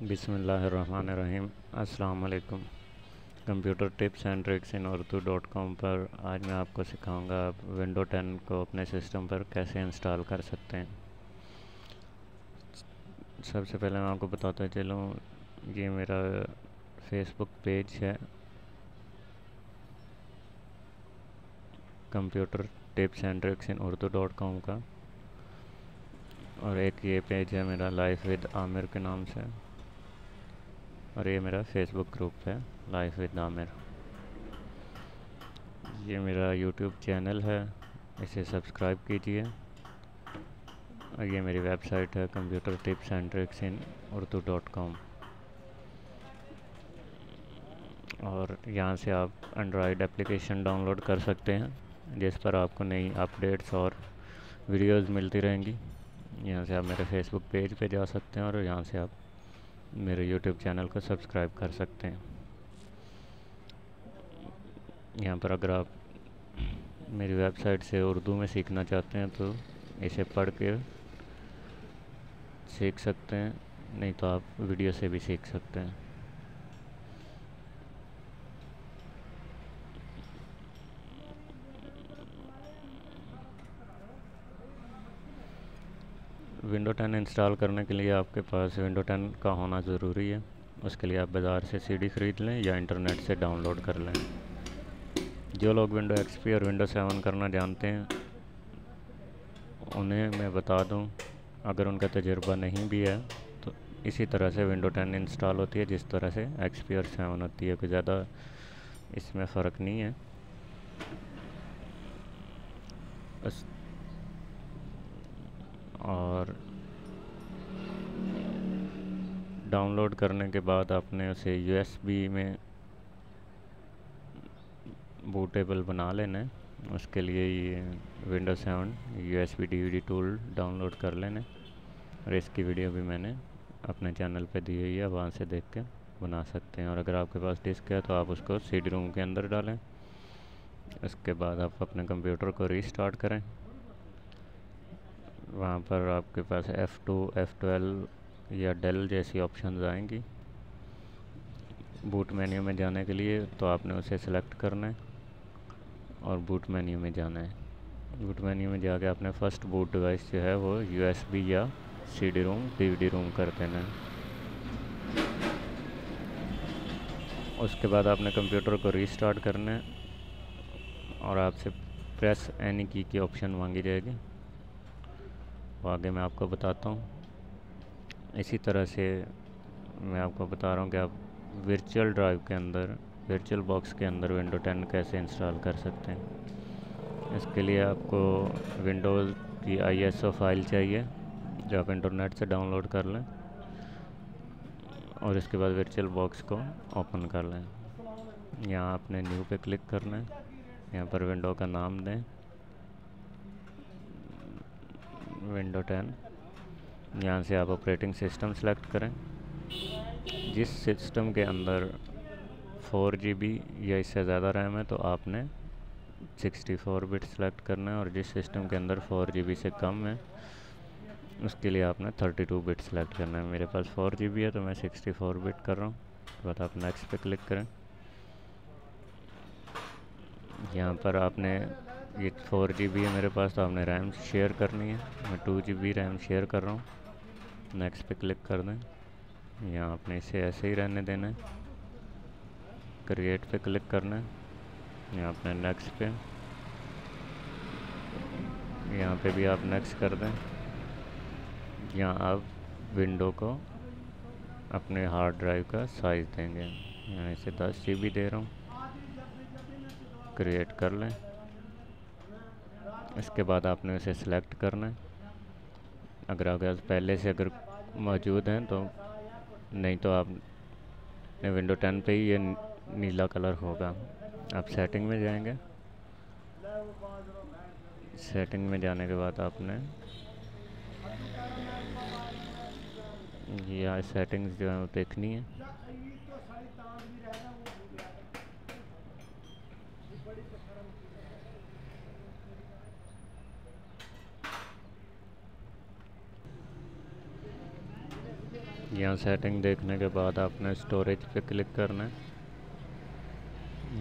बिस्मिल्लाहिर्रहमानिर्रहीम। अस्सलाम वालेकुम। Computer tips and tricks in urdu.com पर आज मैं आपको सिखाऊंगा आप विंडो 10 को अपने सिस्टम पर कैसे इंस्टॉल कर सकते हैं। सबसे पहले मैं आपको बताता चलूँ, ये मेरा फेसबुक पेज है computer tips and tricks in urdu.com का, और एक ये पेज है मेरा लाइफ विद आमिर के नाम से, और ये मेरा फेसबुक ग्रुप है लाइफ विद आमिर। ये मेरा यूट्यूब चैनल है, इसे सब्सक्राइब कीजिए। और ये मेरी वेबसाइट है computer tips and tricks in urdu.com, और यहाँ से आप एंड्रॉयड एप्लीकेशन डाउनलोड कर सकते हैं जिस पर आपको नई अपडेट्स और वीडियोस मिलती रहेंगी। यहाँ से आप मेरे फेसबुक पेज पे जा सकते हैं और यहाँ से आप मेरे यूट्यूब चैनल को सब्सक्राइब कर सकते हैं। यहाँ पर अगर आप मेरी वेबसाइट से उर्दू में सीखना चाहते हैं तो इसे पढ़ के सीख सकते हैं, नहीं तो आप वीडियो से भी सीख सकते हैं। विंडो 10 इंस्टॉल करने के लिए आपके पास विंडो 10 का होना ज़रूरी है। उसके लिए आप बाज़ार से सीडी ख़रीद लें या इंटरनेट से डाउनलोड कर लें। जो लोग विंडो एक्सपी और विंडो 7 करना जानते हैं उन्हें मैं बता दूं, अगर उनका तजुर्बा नहीं भी है तो इसी तरह से विंडो 10 इंस्टॉल होती है जिस तरह से एक्सपी और 7 होती है, कोई ज़्यादा इसमें फ़र्क नहीं है। और डाउनलोड करने के बाद आपने उसे यूएसबी में बूटेबल बना लेना है। उसके लिए ये window 7 USB DVD tool download कर लेना, और इसकी वीडियो भी मैंने अपने चैनल पे दी हुई है, वहाँ से देख के बना सकते हैं। और अगर आपके पास डिस्क है तो आप उसको सीडी रोम के अंदर डालें। उसके बाद आप अपने कंप्यूटर को रीस्टार्ट करें। वहाँ पर आपके पास F2, F12 या डेल जैसी ऑप्शंस आएंगी। बूट मेन्यू में जाने के लिए तो आपने उसे सेलेक्ट करना है और बूट मेन्यू में जाना है। बूट मेन्यू में जाके आपने फ़र्स्ट बूट डिवाइस जो है वो यूएसबी या सीडी रोम डीवीडी रोम कर देना है। उसके बाद आपने कंप्यूटर को रीस्टार्ट करना है और आपसे प्रेस एनी की ऑप्शन मांगी जाएगी, वो आगे मैं आपको बताता हूँ। इसी तरह से मैं आपको बता रहा हूँ कि आप वर्चुअल ड्राइव के अंदर, वर्चुअल बॉक्स के अंदर विंडो 10 कैसे इंस्टॉल कर सकते हैं। इसके लिए आपको विंडोज़ की ISO फाइल चाहिए जो आप इंटरनेट से डाउनलोड कर लें, और इसके बाद वर्चुअल बॉक्स को ओपन कर लें। यहाँ आपने न्यू पे क्लिक करना है, यहाँ पर विंडो का नाम दें विंडो 10। यहाँ से आप ऑपरेटिंग सिस्टम सेलेक्ट करें। जिस सिस्टम के अंदर 4 GB या इससे ज़्यादा रैम है तो आपने 64 बिट सेलेक्ट करना है, और जिस सिस्टम के अंदर 4 GB से कम है उसके लिए आपने 32 बिट सेलेक्ट करना है। मेरे पास 4 GB है तो मैं 64 बिट कर रहा हूँ। उसके बाद आप नेक्स्ट पे क्लिक करें। यहाँ पर आपने ये 4 GB है मेरे पास तो आपने रैम शेयर करनी है, मैं 2 GB रैम शेयर कर रहा हूँ। नेक्स्ट पे क्लिक कर दें। यहाँ आपने इसे ऐसे ही रहने देना है। क्रिएट पे क्लिक करना है, यहाँ आपने नेक्स्ट पे, यहाँ पे भी आप नेक्स्ट कर दें। यहाँ आप विंडो को अपने हार्ड ड्राइव का साइज़ देंगे, यहाँ इसे 10 GB दे रहा हूँ। क्रिएट कर लें। इसके बाद आपने इसे सिलेक्ट करना है। अगर आपके पास पहले से अगर मौजूद हैं तो, नहीं तो आपने विंडो 10 पे ही ये नीला कलर होगा। आप सेटिंग में जाएंगे। सेटिंग में जाने के बाद आपने ये सेटिंग्स जो है वो देखनी है। यहाँ सेटिंग देखने के बाद आपने स्टोरेज पे क्लिक करना है।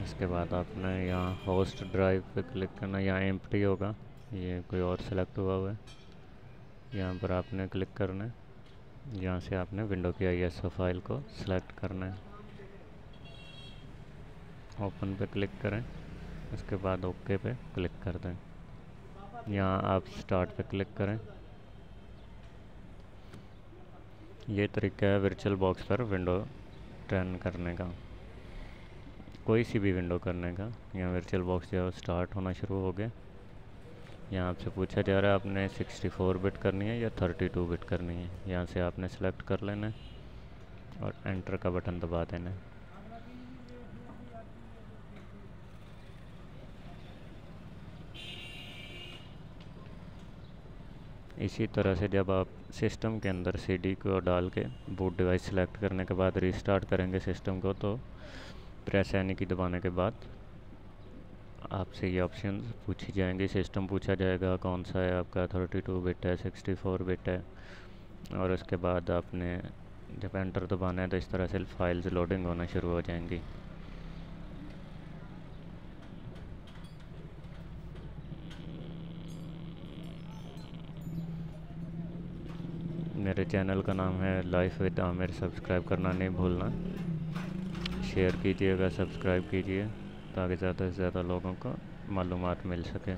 इसके बाद आपने यहाँ होस्ट ड्राइव पे क्लिक करना है। यहाँ एम्प्टी होगा, ये कोई और सेलेक्ट हुआ है। यहाँ पर आपने क्लिक करना है। यहाँ से आपने विंडो की ISO फाइल को सिलेक्ट करना है। ओपन पे क्लिक करें, उसके बाद ओके पे क्लिक कर दें। यहाँ आप स्टार्ट पे क्लिक करें। ये तरीका है वर्चुअल बॉक्स पर विंडो टर्न करने का, कोई सी भी विंडो करने का। यहाँ वर्चुअल बॉक्स जो स्टार्ट होना शुरू हो गया। यहाँ आपसे पूछा जा रहा है आपने 64 बिट करनी है या 32 बिट करनी है। यहाँ से आपने सेलेक्ट कर लेना है और एंटर का बटन दबा देना है। इसी तरह से जब आप सिस्टम के अंदर CD को डाल के बूट डिवाइस सेलेक्ट करने के बाद रीस्टार्ट करेंगे सिस्टम को, तो प्रेस एनी की दबाने के बाद आपसे ये ऑप्शन पूछी जाएंगी। सिस्टम पूछा जाएगा कौन सा है आपका, 32 बिट है, 64 बिट है। और उसके बाद आपने जब एंटर दबाना है तो इस तरह से फाइल्स लोडिंग होना शुरू हो जाएंगी। मेरे चैनल का नाम है लाइफ विद आमिर, सब्सक्राइब करना नहीं भूलना। शेयर कीजिएगा, सब्सक्राइब कीजिए ताकि ज़्यादा से ज़्यादा लोगों को मालूमात मिल सके।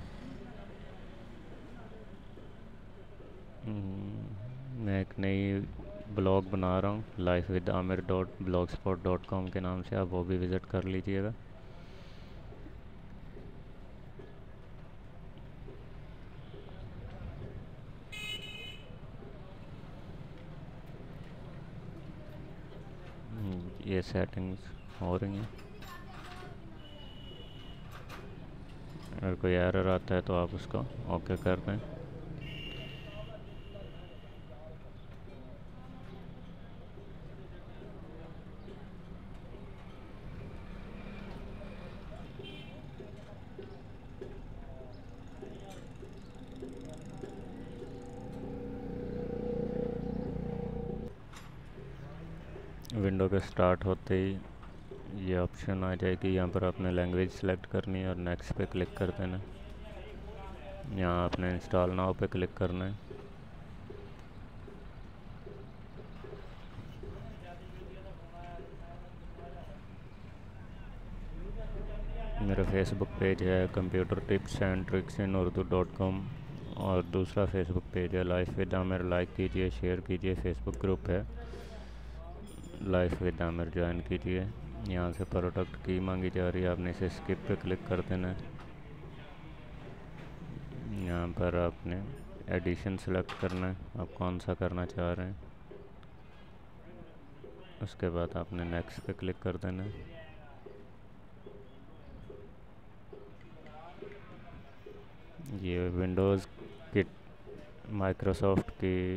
मैं एक नई ब्लॉग बना रहा हूँ lifewithamir.blogspot.com के नाम से, आप वो भी विज़िट कर लीजिएगा। ये सेटिंग्स हो रही हैं। अगर कोई एरर आता है तो आप उसको ओके कर दें। विंडो के स्टार्ट होते ही ये ऑप्शन आ जाएगी। यहाँ पर आपने लैंग्वेज सेलेक्ट करनी है और नेक्स्ट पे क्लिक कर देना। यहाँ आपने इंस्टॉल नाउ पे क्लिक करना है। मेरा फेसबुक पेज है computer tips and tricks in urdu.com और दूसरा फेसबुक पेज है लाइफ विद आमिर। लाइक कीजिए, शेयर कीजिए। फेसबुक ग्रुप है लाइफ विद आमिर, ज्वाइन कीजिए। यहाँ से प्रोडक्ट की मांगी जा रही है, आपने इसे स्किप पे क्लिक कर देना है। यहाँ पर आपने एडिशन सेलेक्ट करना है, आप कौन सा करना चाह रहे हैं। उसके बाद आपने नेक्स्ट पे क्लिक कर देना है। ये विंडोज़ की माइक्रोसॉफ्ट की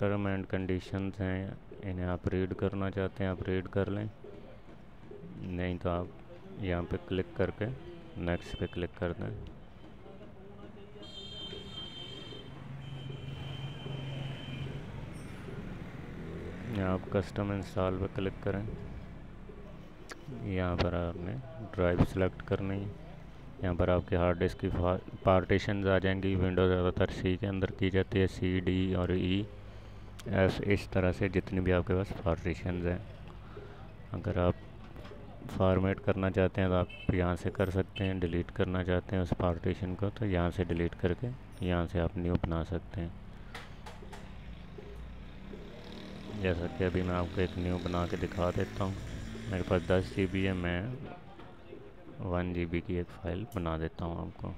टर्म एंड कंडीशंस हैं, इन्हें आप रीड करना चाहते हैं आप रीड कर लें, नहीं तो आप यहाँ पे क्लिक करके नेक्स्ट पे क्लिक कर दें। यहाँ आप कस्टम इंस्टॉल पे क्लिक करें। यहाँ पर आपने ड्राइव सेलेक्ट करनी है। यहाँ पर आपके हार्ड डिस्क की पार्टीशंस आ जाएंगी। विंडो ज़्यादातर C के अंदर की जाती है, C, D और E, F, इस तरह से जितनी भी आपके पास पार्टीशंस हैं। अगर आप फॉर्मेट करना चाहते हैं तो आप यहाँ से कर सकते हैं। डिलीट करना चाहते हैं उस पार्टीशन को तो यहाँ से डिलीट करके यहाँ से आप न्यू बना सकते हैं। जैसा कि अभी मैं आपको एक न्यू बना के दिखा देता हूँ। मेरे पास 10 GB है, मैं 1 GB की एक फ़ाइल बना देता हूँ आपको।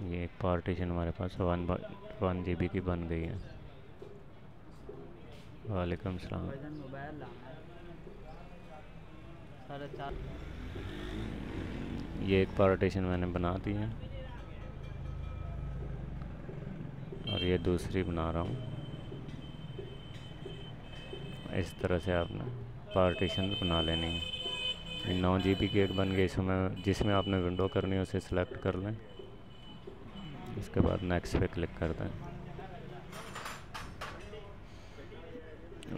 ये एक पार्टीशन हमारे पास 1 GB की बन गई है। वालेकुम सलाम। ये एक पार्टीशन मैंने बना दी है और ये दूसरी बना रहा हूँ। इस तरह से आपने पार्टीशन बना लेनी है। 9 GB की एक बन गई, इसमें जिसमें आपने विंडो करनी है उसे सिलेक्ट कर लें। इसके बाद नेक्स्ट पे क्लिक कर दें।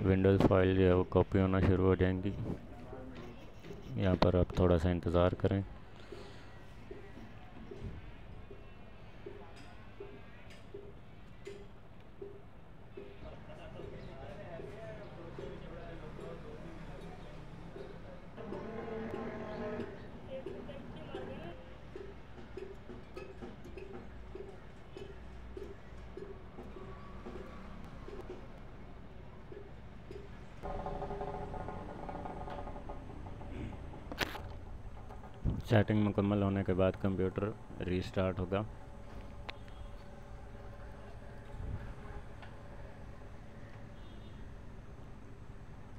विंडोज़ फाइल जो है वो कॉपी होना शुरू हो जाएंगी। यहाँ पर आप थोड़ा सा इंतज़ार करें। सेटिंग मुकम्मल होने के बाद कंप्यूटर रीस्टार्ट होगा।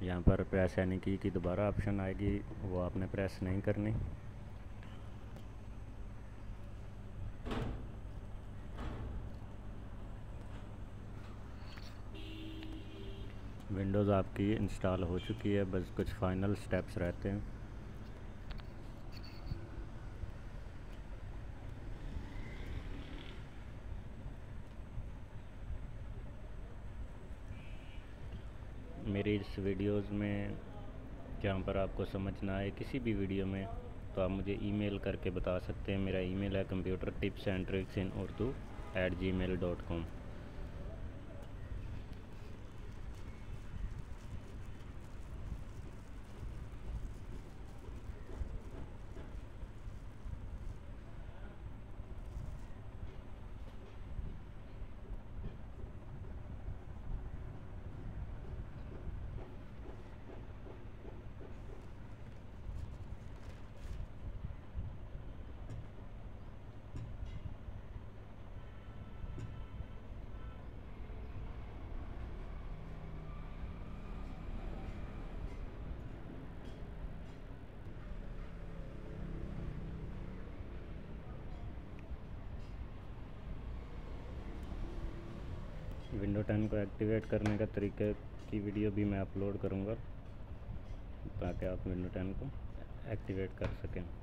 यहाँ पर प्रेस एनी की दोबारा ऑप्शन आएगी, वो आपने प्रेस नहीं करनी। विंडोज़ आपकी इंस्टॉल हो चुकी है, बस कुछ फाइनल स्टेप्स रहते हैं। मेरी इस वीडियोज़ में जहाँ पर आपको समझ ना आए किसी भी वीडियो में, तो आप मुझे ईमेल करके बता सकते हैं। मेरा ईमेल है computertipsandtricksinurdu@gmail.com। विंडो 10 को एक्टिवेट करने का तरीके की वीडियो भी मैं अपलोड करूँगा, ताकि आप विंडो 10 को एक्टिवेट कर सकें।